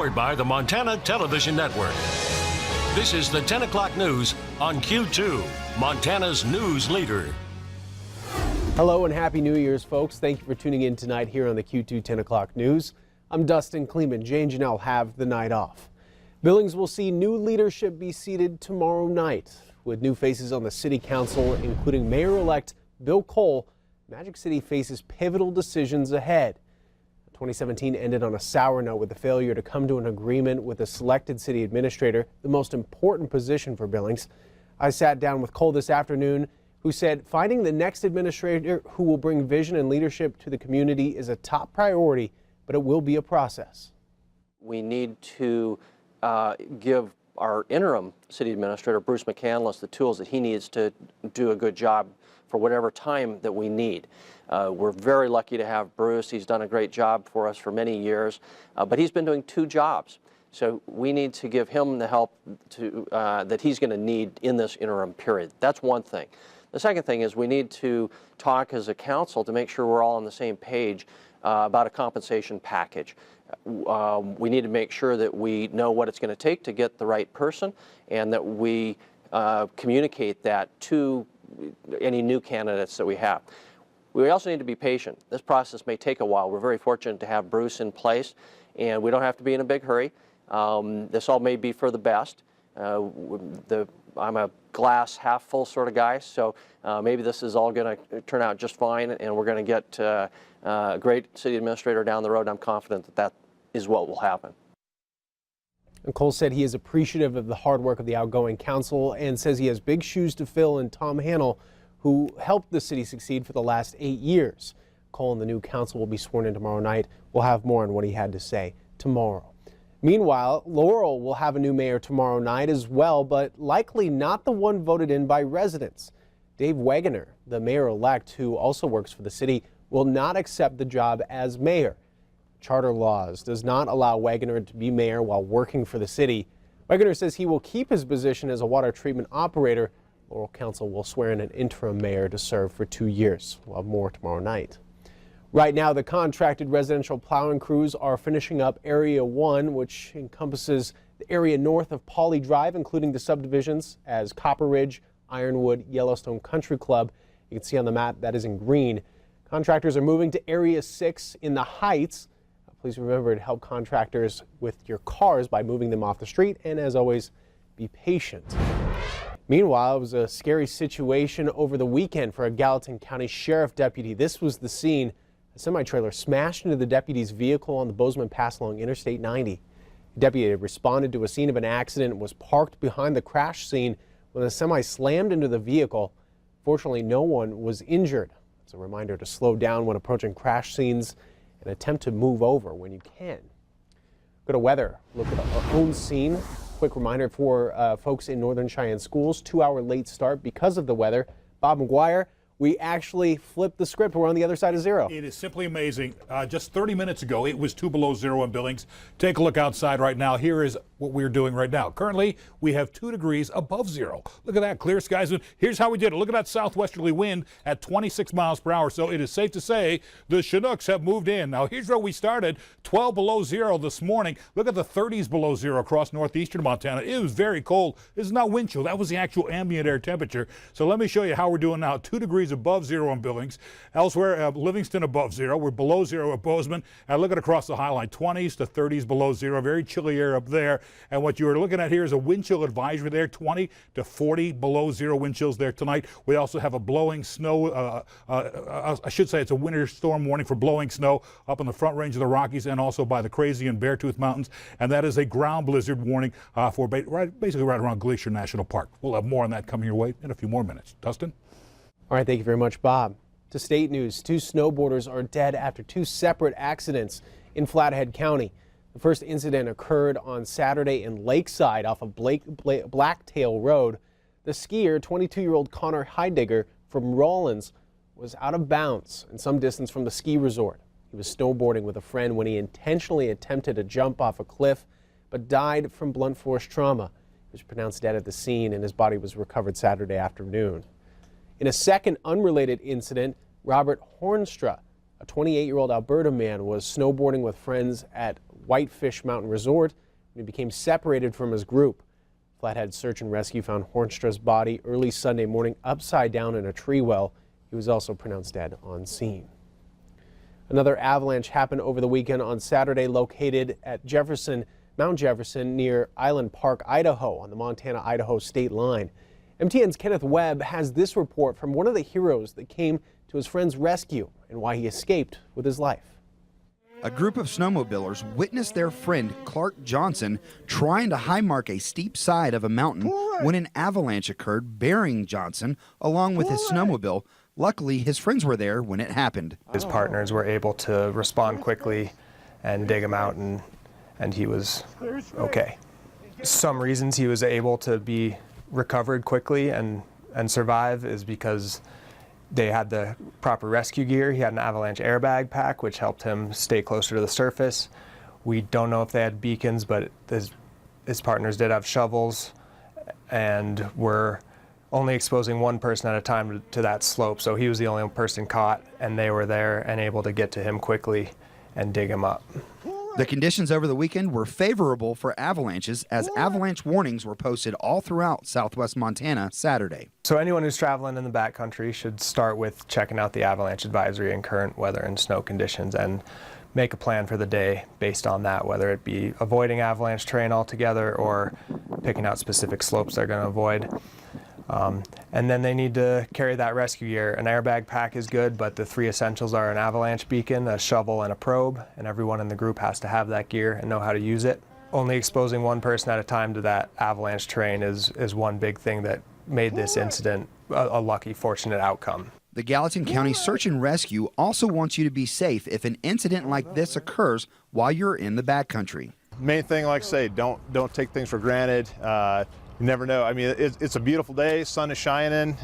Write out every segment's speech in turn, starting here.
Powered by the Montana Television Network. This is the 10 o'clock news on Q2, Montana's news leader. Hello and Happy New Year's, folks. Thank you for tuning in tonight here on the Q2 10 o'clock news. I'm Dustin Klemann. Jay and Janelle have the night off. Billings will see new leadership be seated tomorrow night. With new faces on the city council, including Mayor-elect Bill Cole, Magic City faces pivotal decisions ahead. 2017 ended on a sour note with the failure to come to an agreement with the selected city administrator, the most important position for Billings. I sat down with Cole this afternoon, who said finding the next administrator who will bring vision and leadership to the community is a top priority, but it will be a process. We need to give our interim city administrator, Bruce McCandless, the tools that he needs to do a good job for whatever time that we need. We're very lucky to have Bruce. He's done a great job for us for many years, but he's been doing two jobs. So we need to give him the help that he's going to need in this interim period. That's one thing. The second thing is we need to talk as a council to make sure we're all on the same page about a compensation package. We need to make sure that we know what it's going to take to get the right person, and that we communicate that to any new candidates that we have. We also need to be patient. This process may take a while. We're very fortunate to have Bruce in place, and we don't have to be in a big hurry. This all may be for the best. I'm a glass half full sort of guy, so maybe this is all going to turn out just fine, and we're going to get a great city administrator down the road. I'm confident that that is what will happen. And Cole said he is appreciative of the hard work of the outgoing council and says he has big shoes to fill in Tom Hannell, who helped the city succeed for the last 8 years. Cole and the new council will be sworn in tomorrow night. We'll have more on what he had to say tomorrow. Meanwhile, Laurel will have a new mayor tomorrow night as well, but likely not the one voted in by residents. Dave Wegener, the mayor-elect who also works for the city, will not accept the job as mayor. Charter laws does not allow Wegener to be mayor while working for the city. Wegener says he will keep his position as a water treatment operator. Laurel Council will swear in an interim mayor to serve for 2 years. We'll have more tomorrow night. Right now, the contracted residential plowing crews are finishing up Area 1, which encompasses the area north of Pauley Drive, including the subdivisions as Copper Ridge, Ironwood, Yellowstone Country Club. You can see on the map that is in green. Contractors are moving to Area 6 in the Heights. Please remember to help contractors with your cars by moving them off the street, and as always, be patient. Meanwhile, it was a scary situation over the weekend for a Gallatin County Sheriff deputy. This was the scene. A semi-trailer smashed into the deputy's vehicle on the Bozeman Pass along Interstate 90. The deputy responded to a scene of an accident and was parked behind the crash scene when the semi slammed into the vehicle. Fortunately, no one was injured. It's a reminder to slow down when approaching crash scenes and attempt to move over when you can. Go to weather. Look at our own scene. Quick reminder for folks in Northern Cheyenne schools, 2-hour late start because of the weather. Bob McGuire, we actually flipped the script. We're on the other side of zero. It is simply amazing. Just 30 minutes ago, it was 2 below zero in Billings. Take a look outside right now. Here is what we're doing right now. Currently, we have 2 degrees above zero. Look at that, clear skies. Here's how we did it. Look at that southwesterly wind at 26 miles per hour. So it is safe to say the Chinooks have moved in. Now, here's where we started, 12 below zero this morning. Look at the 30s below zero across northeastern Montana. It was very cold. This is not wind chill. That was the actual ambient air temperature. So let me show you how we're doing now. 2 degrees above zero in Billings. Elsewhere, Livingston above zero. We're below zero at Bozeman. And look at across the highline, 20s to 30s below zero. Very chilly air up there. And what you're looking at here is a wind chill advisory there, 20 to 40 below zero wind chills there tonight. We also have a blowing snow, I should say it's a winter storm warning for blowing snow up on the front range of the Rockies and also by the Crazy and Beartooth Mountains. And that is a ground blizzard warning for basically right around Glacier National Park. We'll have more on that coming your way in a few more minutes. Dustin? All right, thank you very much, Bob. To state news, 2 snowboarders are dead after 2 separate accidents in Flathead County. The first incident occurred on Saturday in Lakeside off of Blacktail Road. The skier, 22-year-old Connor Heidegger from Rawlins, was out of bounds and some distance from the ski resort. He was snowboarding with a friend when he intentionally attempted to jump off a cliff, but died from blunt force trauma. He was pronounced dead at the scene and his body was recovered Saturday afternoon. In a second unrelated incident, Robert Hornstra, a 28-year-old Alberta man, was snowboarding with friends at Whitefish Mountain Resort when he became separated from his group. Flathead Search and Rescue found Hornstra's body early Sunday morning upside down in a tree well. He was also pronounced dead on scene. Another avalanche happened over the weekend on Saturday, located at Mount Jefferson near Island Park, Idaho, on the Montana-Idaho state line. MTN's Kenneth Webb has this report from one of the heroes that came to his friend's rescue and why he escaped with his life. A group of snowmobilers witnessed their friend Clark Johnson trying to high mark a steep side of a mountain when an avalanche occurred, burying Johnson along with his snowmobile. Luckily, his friends were there when it happened. His partners were able to respond quickly and dig him out, and he was okay. Some reasons he was able to be recovered quickly and survive is because they had the proper rescue gear. He had an avalanche airbag pack, which helped him stay closer to the surface. We don't know if they had beacons, but his partners did have shovels and were only exposing one person at a time to that slope. So he was the only person caught, and they were there and able to get to him quickly and dig him up. The conditions over the weekend were favorable for avalanches, as avalanche warnings were posted all throughout southwest Montana Saturday. So anyone who's traveling in the backcountry should start with checking out the avalanche advisory and current weather and snow conditions and make a plan for the day based on that, whether it be avoiding avalanche terrain altogether or picking out specific slopes they're going to avoid. And then they need to carry that rescue gear. An airbag pack is good, but the 3 essentials are an avalanche beacon, a shovel, and a probe, and everyone in the group has to have that gear and know how to use it. Only exposing one person at a time to that avalanche terrain is one big thing that made this incident a lucky, fortunate outcome. The Gallatin County Search and Rescue also wants you to be safe if an incident like this occurs while you're in the backcountry. Main thing, like I say, don't take things for granted. You never know. I mean, it's a beautiful day. Sun is shining.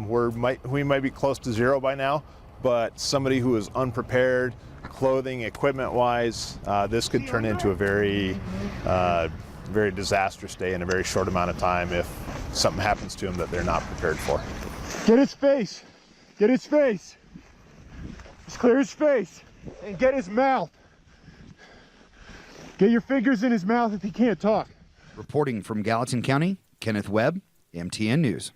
We might be close to zero by now, but somebody who is unprepared, clothing, equipment-wise, this could turn into a very disastrous day in a very short amount of time if something happens to them that they're not prepared for. Get his face. Get his face. Just clear his face and get his mouth. Get your fingers in his mouth if he can't talk. Reporting from Gallatin County, Kenneth Webb, MTN News.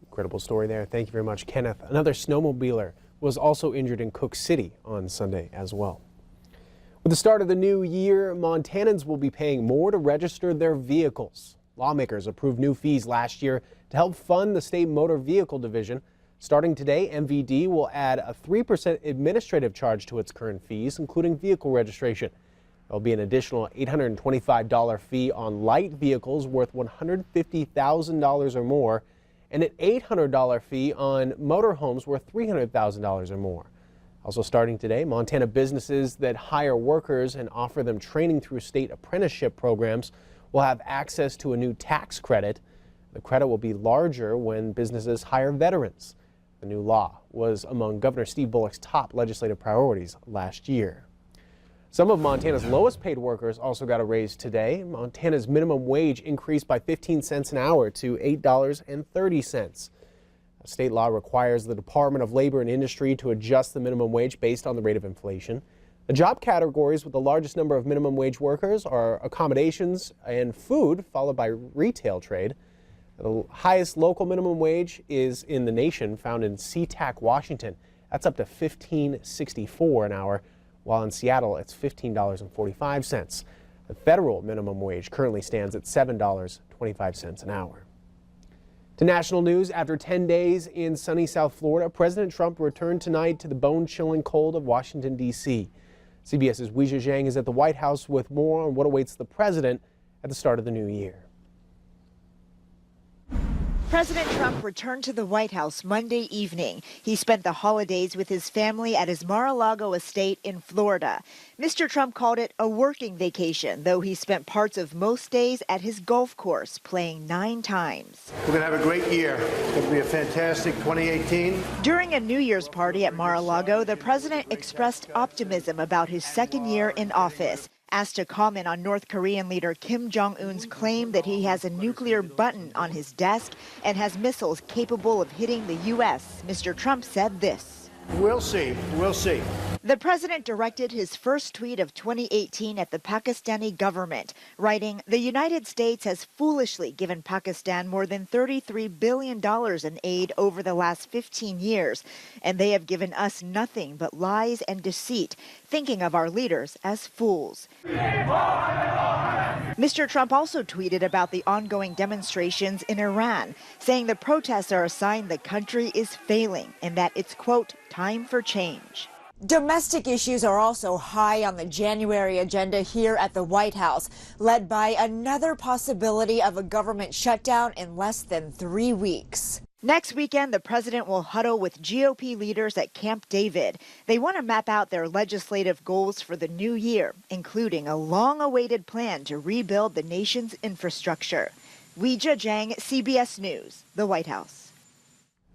Incredible story there. Thank you very much, Kenneth. Another snowmobiler was also injured in Cook City on Sunday as well. With the start of the new year, Montanans will be paying more to register their vehicles. Lawmakers approved new fees last year to help fund the state motor vehicle division. Starting today, MVD will add a 3% administrative charge to its current fees, including vehicle registration. There will be an additional $825 fee on light vehicles worth $150,000 or more, and an $800 fee on motorhomes worth $300,000 or more. Also starting today, Montana businesses that hire workers and offer them training through state apprenticeship programs will have access to a new tax credit. The credit will be larger when businesses hire veterans. The new law was among Governor Steve Bullock's top legislative priorities last year. Some of Montana's lowest paid workers also got a raise today. Montana's minimum wage increased by 15 cents an hour to $8.30. State law requires the Department of Labor and Industry to adjust the minimum wage based on the rate of inflation. The job categories with the largest number of minimum wage workers are accommodations and food, followed by retail trade. The highest local minimum wage is in the nation, found in SeaTac, Washington. That's up to $15.64 an hour, while in Seattle it's $15.45. The federal minimum wage currently stands at $7.25 an hour. To national news, after 10 days in sunny South Florida, President Trump returned tonight to the bone-chilling cold of Washington, D.C. CBS's Weijia Zhang is at the White House with more on what awaits the president at the start of the new year. President Trump returned to the White House Monday evening. He spent the holidays with his family at his Mar-a-Lago estate in Florida. Mr. Trump called it a working vacation, though he spent parts of most days at his golf course, playing 9 times. We're going to have a great year. It's going to be a fantastic 2018. During a New Year's party at Mar-a-Lago, the president expressed optimism about his second year in office. Asked to comment on North Korean leader Kim Jong-un's claim that he has a nuclear button on his desk and has missiles capable of hitting the U.S., Mr. Trump said this. We'll see. We'll see. The president directed his first tweet of 2018 at the Pakistani government, writing, "The United States has foolishly given Pakistan more than $33 billion in aid over the last 15 years, and they have given us nothing but lies and deceit, thinking of our leaders as fools." Mr. Trump also tweeted about the ongoing demonstrations in Iran, saying the protests are a sign the country is failing and that it's, quote, time for change. Domestic issues are also high on the January agenda here at the White House, led by another possibility of a government shutdown in less than 3 weeks. Next weekend, the president will huddle with GOP leaders at Camp David. They want to map out their legislative goals for the new year, including a long-awaited plan to rebuild the nation's infrastructure. Weijia Zhang, CBS News, the White House.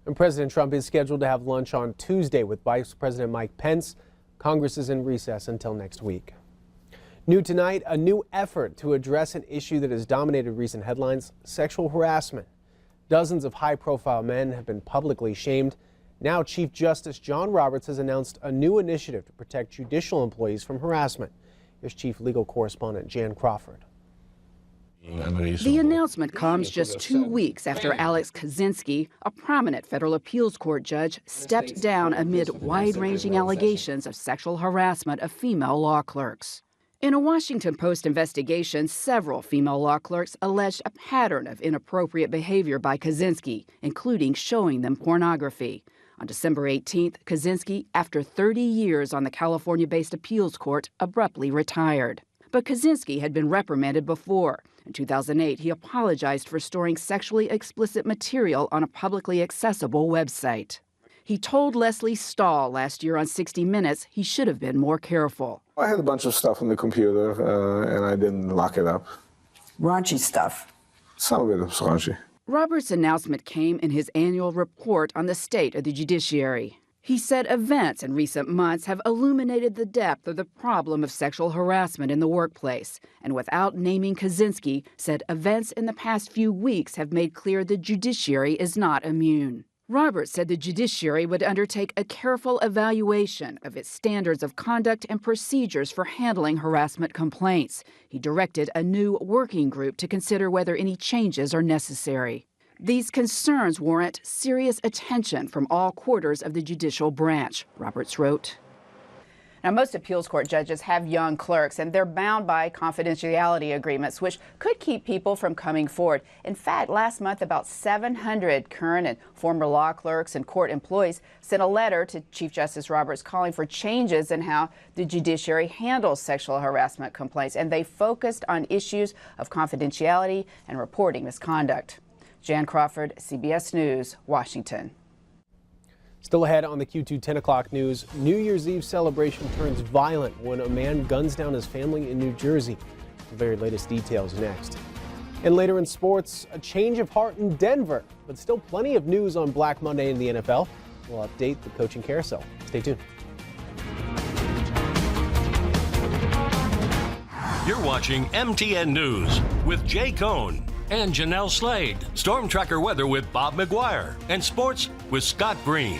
And President Trump is scheduled to have lunch on Tuesday with Vice President Mike Pence. Congress is in recess until next week. New tonight, a new effort to address an issue that has dominated recent headlines: sexual harassment. Dozens of high-profile men have been publicly shamed. Now, Chief Justice John Roberts has announced a new initiative to protect judicial employees from harassment. Here's Chief Legal Correspondent Jan Crawford. The announcement comes just 2 weeks after Alex Kaczynski, a prominent federal appeals court judge, stepped down amid wide-ranging allegations of sexual harassment of female law clerks. In a Washington Post investigation, several female law clerks alleged a pattern of inappropriate behavior by Kaczynski, including showing them pornography. On December 18th, Kaczynski, after 30 years on the California-based appeals court, abruptly retired. But Kaczynski had been reprimanded before. In 2008, he apologized for storing sexually explicit material on a publicly accessible website. He told Leslie Stahl last year on 60 Minutes he should have been more careful. I had a bunch of stuff on the computer, and I didn't lock it up. Raunchy stuff. Some of it was raunchy. Roberts' announcement came in his annual report on the state of the judiciary. He said events in recent months have illuminated the depth of the problem of sexual harassment in the workplace, and without naming Kaczynski, said events in the past few weeks have made clear the judiciary is not immune. Roberts said the judiciary would undertake a careful evaluation of its standards of conduct and procedures for handling harassment complaints. He directed a new working group to consider whether any changes are necessary. These concerns warrant serious attention from all quarters of the judicial branch, Roberts wrote. Now, most appeals court judges have young clerks, and they're bound by confidentiality agreements, which could keep people from coming forward. In fact, last month, about 700 current and former law clerks and court employees sent a letter to Chief Justice Roberts calling for changes in how the judiciary handles sexual harassment complaints, and they focused on issues of confidentiality and reporting misconduct. Jan Crawford, CBS News, Washington. Still ahead on the Q2 10 o'clock news, New Year's Eve celebration turns violent when a man guns down his family in New Jersey. The very latest details next. And later in sports, a change of heart in Denver, but still plenty of news on Black Monday in the NFL. We'll update the coaching carousel. Stay tuned. You're watching MTN News with Jay Cohn and Janelle Slade. Storm Tracker weather with Bob McGuire. And sports with Scott Green.